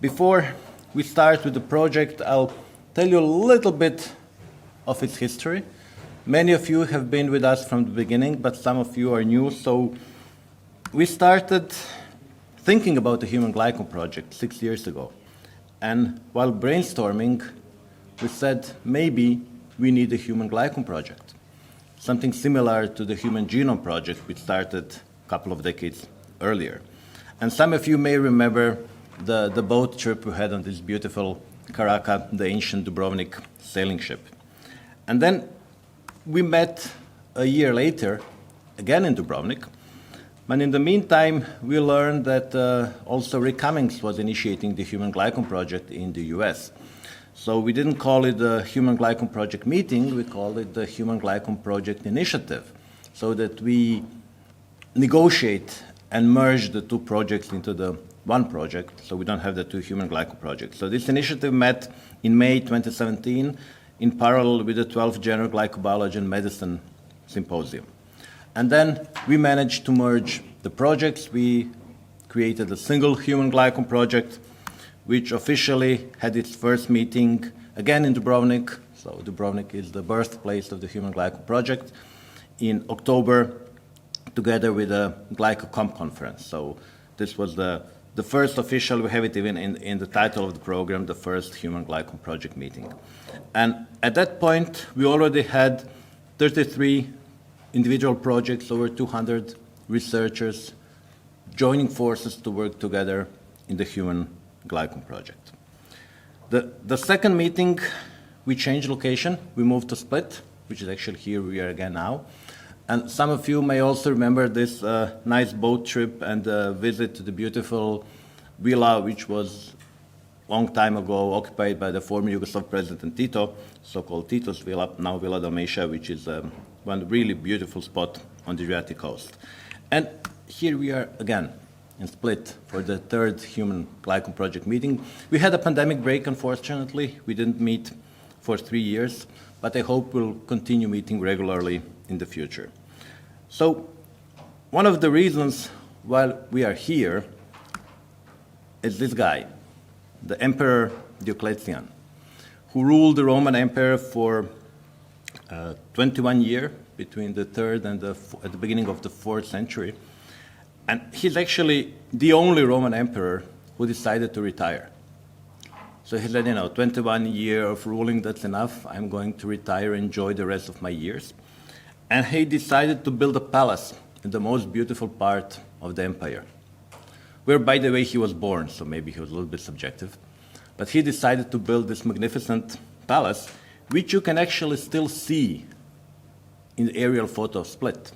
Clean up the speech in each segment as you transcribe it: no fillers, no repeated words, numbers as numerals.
Before we start with the project, I'll tell you a little bit of its history. Many of you have been with us from the beginning, but some of you are new. So we started thinking about the Human Glycome project 6 years ago. And while brainstorming, we said maybe we need a Human Glycome project, something similar to the Human Genome Project, which started a couple of decades earlier. And some of you may remember the boat trip we had on this beautiful Karaka, the ancient Dubrovnik sailing ship. And then we met a year later, again in Dubrovnik. But in the meantime, we learned that also Rick Cummings was initiating the Human Glycome project in the US. So we didn't call it the Human Glycome project meeting, we called it the Human Glycome project initiative, so that we negotiate and merge the two projects into the one project, so we don't have the two Human Glycome projects. So this initiative met in May 2017 in parallel with the 12th General Glycobiology and Medicine Symposium. And then we managed to merge the projects. We created a single Human Glycome project, which officially had its first meeting again in Dubrovnik. So Dubrovnik is the birthplace of the Human Glycome project in October, together with a Glycome conference. So this was the first official, we have it even in the title of the program, the first Human Glycome project meeting. And at that point, we already had 33 individual projects, over 200 researchers joining forces to work together in the Human Glycome project. The second meeting, we changed location. We moved to Split, which is actually here we are again now. And some of you may also remember this nice boat trip and visit to the beautiful villa, which was a long time ago occupied by the former Yugoslav president Tito, so-called Tito's Villa, now Villa Dalmatia, which is one really beautiful spot on the Adriatic coast. And here we are again in Split for the third Human Glycome project meeting. We had a pandemic break, unfortunately. We didn't meet for 3 years, but I hope we'll continue meeting regularly in the future. So one of the reasons why we are here is this guy, the Emperor Diocletian, who ruled the Roman Empire for 21 years, between the 3rd and at the beginning of the 4th century. And he's actually the only Roman emperor who decided to retire. So he said, 21 years of ruling, that's enough. I'm going to retire, enjoy the rest of my years. And he decided to build a palace in the most beautiful part of the empire, where, by the way, he was born, so maybe he was a little bit subjective. But he decided to build this magnificent palace, which you can actually still see in the aerial photo of Split.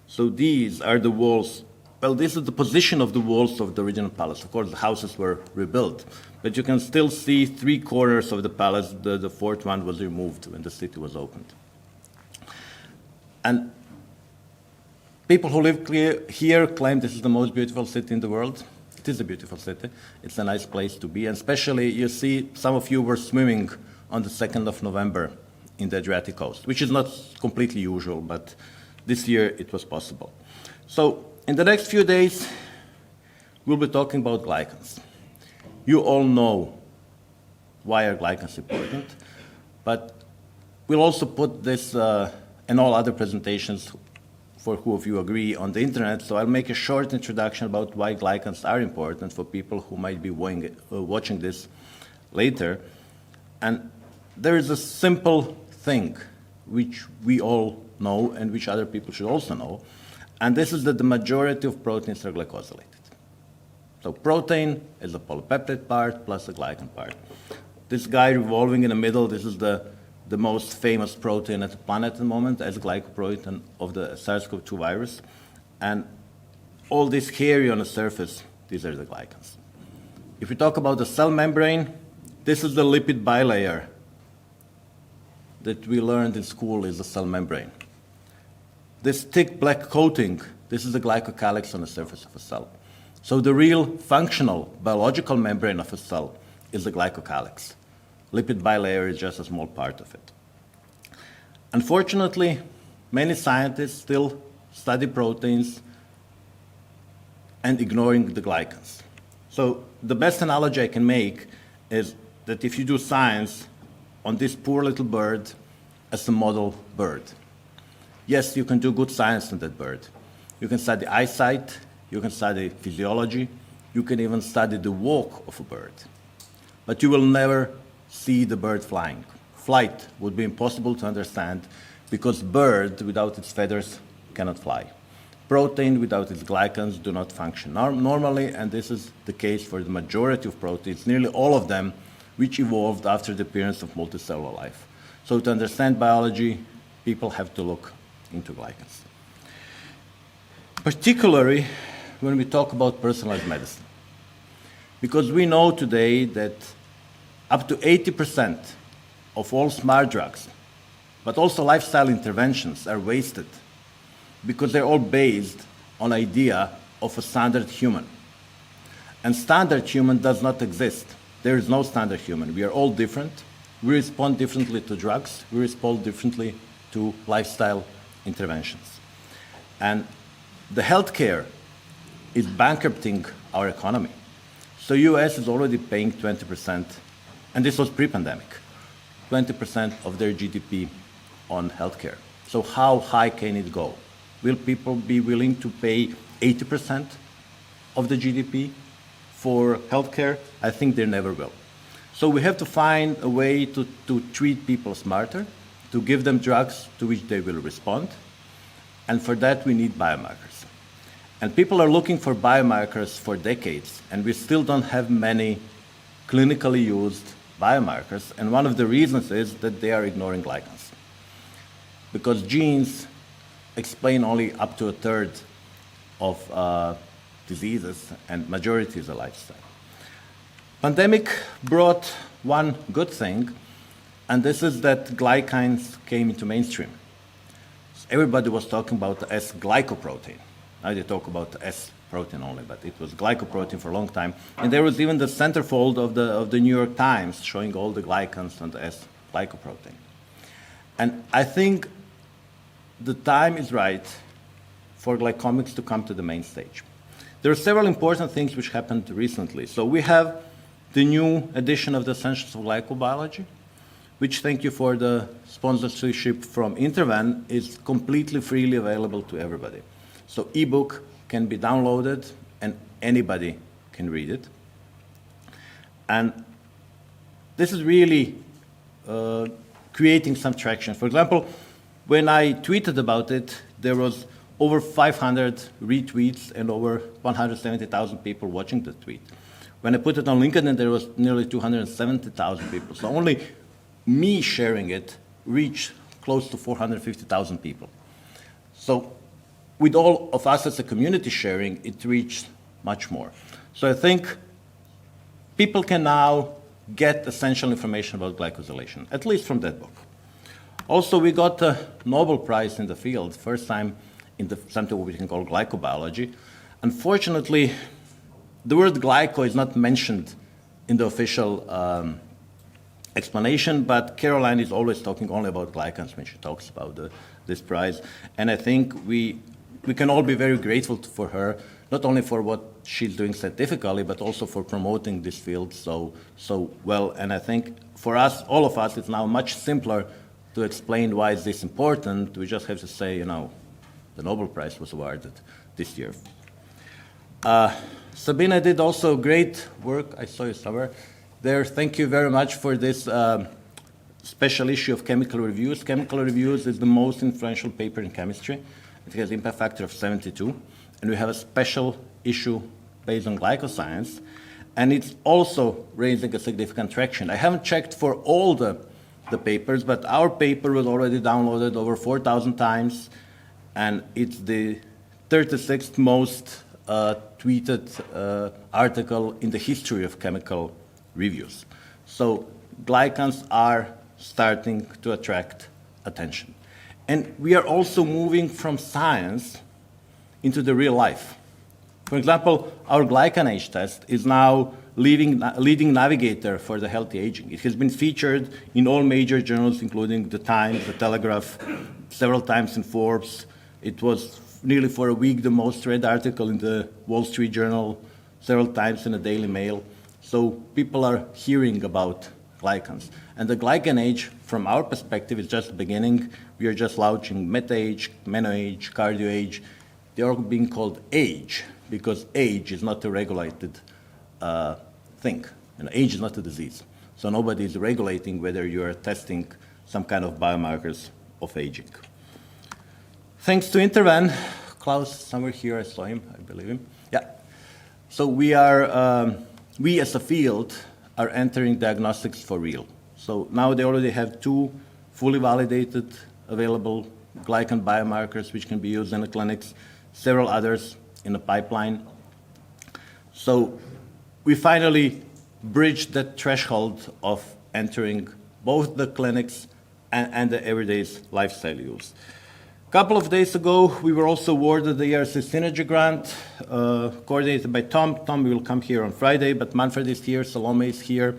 So these are the walls. Well, this is the position of the walls of the original palace. Of course, the houses were rebuilt, but you can still see 3 corners of the palace. The fourth one was removed when the city was opened. And people who live here claim this is the most beautiful city in the world. It is a beautiful city. It's a nice place to be. And especially, you see, some of you were swimming on the 2nd of November in the Adriatic coast, which is not completely usual, but this year it was possible. So in the next few days, we'll be talking about glycans. You all know why are glycans important, but we'll also put this and all other presentations, for who of you agree, on the internet. So I'll make a short introduction about why glycans are important for people who might be watching this later. And there is a simple thing which we all know and which other people should also know, and this is that the majority of proteins are glycosylated. So protein is the polypeptide part plus the glycan part. This guy revolving in the middle, this is the most famous protein at the planet at the moment, as glycoprotein of the SARS-CoV-2 virus. And all this hairy on the surface, these are the glycans. If we talk about the cell membrane, this is the lipid bilayer that we learned in school is the cell membrane. This thick black coating, this is the glycocalyx on the surface of a cell. So the real functional biological membrane of a cell is the glycocalyx. Lipid bilayer is just a small part of it. Unfortunately, many scientists still study proteins and ignoring the glycans. So So the best analogy I can make is that if you do science on this poor little bird as a model bird, yes, you can do good science on that bird. You can study eyesight, you can study physiology, you can even study the walk of a bird. But you will never see the bird flying. Flight would be impossible to understand because bird without its feathers cannot fly. Protein without its glycans do not function normally, and this is the case for the majority of proteins, nearly all of them, which evolved after the appearance of multicellular life. So to understand biology, people have to look into glycans. Particularly when we talk about personalized medicine. Because we know today that up to 80% of all smart drugs, but also lifestyle interventions, are wasted because they're all based on idea of a standard human. And standard human does not exist. There is no standard human. We are all different. We respond differently to drugs. We respond differently to lifestyle interventions. And the healthcare is bankrupting our economy. So US is already paying 20%, and this was pre-pandemic, 20% of their GDP on healthcare. So how high can it go? Will people be willing to pay 80% of the GDP for healthcare? I think they never will. So we have to find a way to treat people smarter, to give them drugs to which they will respond, and for that we need biomarkers. And people are looking for biomarkers for decades, and we still don't have many clinically used biomarkers, and one of the reasons is that they are ignoring glycans. Because genes explain only up to a third of diseases, and majority is a lifestyle. Pandemic brought one good thing, and this is that glycines came into mainstream. Everybody was talking about the S-glycoprotein. Now they talk about the S protein only, but it was glycoprotein for a long time. And there was even the centerfold of the New York Times showing all the glycans on the S-glycoprotein. And I think the time is right for glycomics to come to the main stage. There are several important things which happened recently. So we have the new edition of the Essentials of Glycobiology, which, thank you for the sponsorship from Interven, is completely freely available to everybody. So ebook can be downloaded and anybody can read it. And this is really creating some traction. For example, when I tweeted about it, there was over 500 retweets and over 170,000 people watching the tweet. When I put it on LinkedIn, there was nearly 270,000 people. So only me sharing it reached close to 450,000 people. So with all of us as a community sharing, it reached much more. So I think people can now get essential information about glycosylation, at least from that book. Also, we got a Nobel Prize in the field, first time in something we can call glycobiology. Unfortunately, the word glyco is not mentioned in the official explanation, but Caroline is always talking only about glycans when she talks about this prize. And I think we can all be very grateful for her, not only for what she's doing scientifically, but also for promoting this field so well. And I think for us, all of us, it's now much simpler to explain why is this important. We just have to say, you know, the Nobel Prize was awarded this year. Sabina did also great work. I saw you somewhere there. Thank you very much for this special issue of Chemical Reviews. Chemical Reviews is the most influential paper in chemistry. It has an impact factor of 72. And we have a special issue based on glycoscience. And it's also raising a significant traction. I haven't checked for all the papers, but our paper was already downloaded over 4,000 times. And it's the 36th most tweeted article in the history of chemical reviews. So glycans are starting to attract attention. And we are also moving from science into the real life. For example, our glycanage test is now leading navigator for the healthy aging. It has been featured in all major journals, including The Times, The Telegraph, several times in Forbes. It was nearly for a week the most read article in the Wall Street Journal, several times in the Daily Mail. So people are hearing about glycans. And the glycan age, from our perspective, is just the beginning. We are just launching meta age, meno age, cardio age. They are being called age because age is not a regulated thing. Age is not a disease. So nobody is regulating whether you are testing some kind of biomarkers of aging. Thanks to Interven, Klaus, somewhere here, I saw him, I believe him. Yeah. So we as a field are entering diagnostics for real. So now they already have 2 fully validated, available glycan biomarkers which can be used in the clinics, several others in the pipeline. So we finally bridged that threshold of entering both the clinics and the everyday lifestyle use. A couple of days ago, we were also awarded the ERC Synergy Grant, coordinated by Tom. Tom will come here on Friday, but Manfred is here, Salome is here.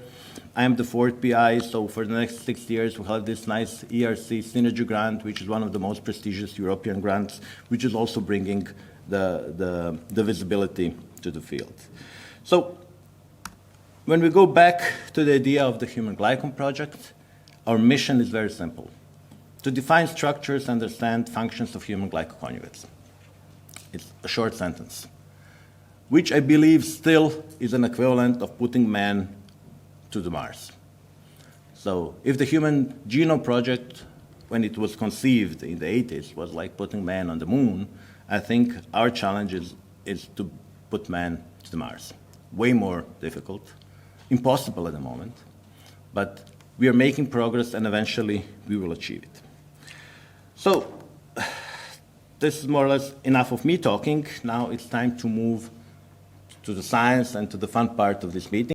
I am the 4th PI, so for the next 6 years, we'll have this nice ERC Synergy Grant, which is one of the most prestigious European grants, which is also bringing the visibility to the field. So when we go back to the idea of the Human Glycome Project, our mission is very simple: to define structures, understand functions of human glycoconjugates. It's a short sentence, which I believe still is an equivalent of putting man to the Mars. So if the Human Genome Project, when it was conceived in the 80s, was like putting man on the moon, I think our challenge is to put man to the Mars. Way more difficult, impossible at the moment, but we are making progress and eventually we will achieve it. So this is more or less enough of me talking. Now it's time to move to the science and to the fun part of this meeting.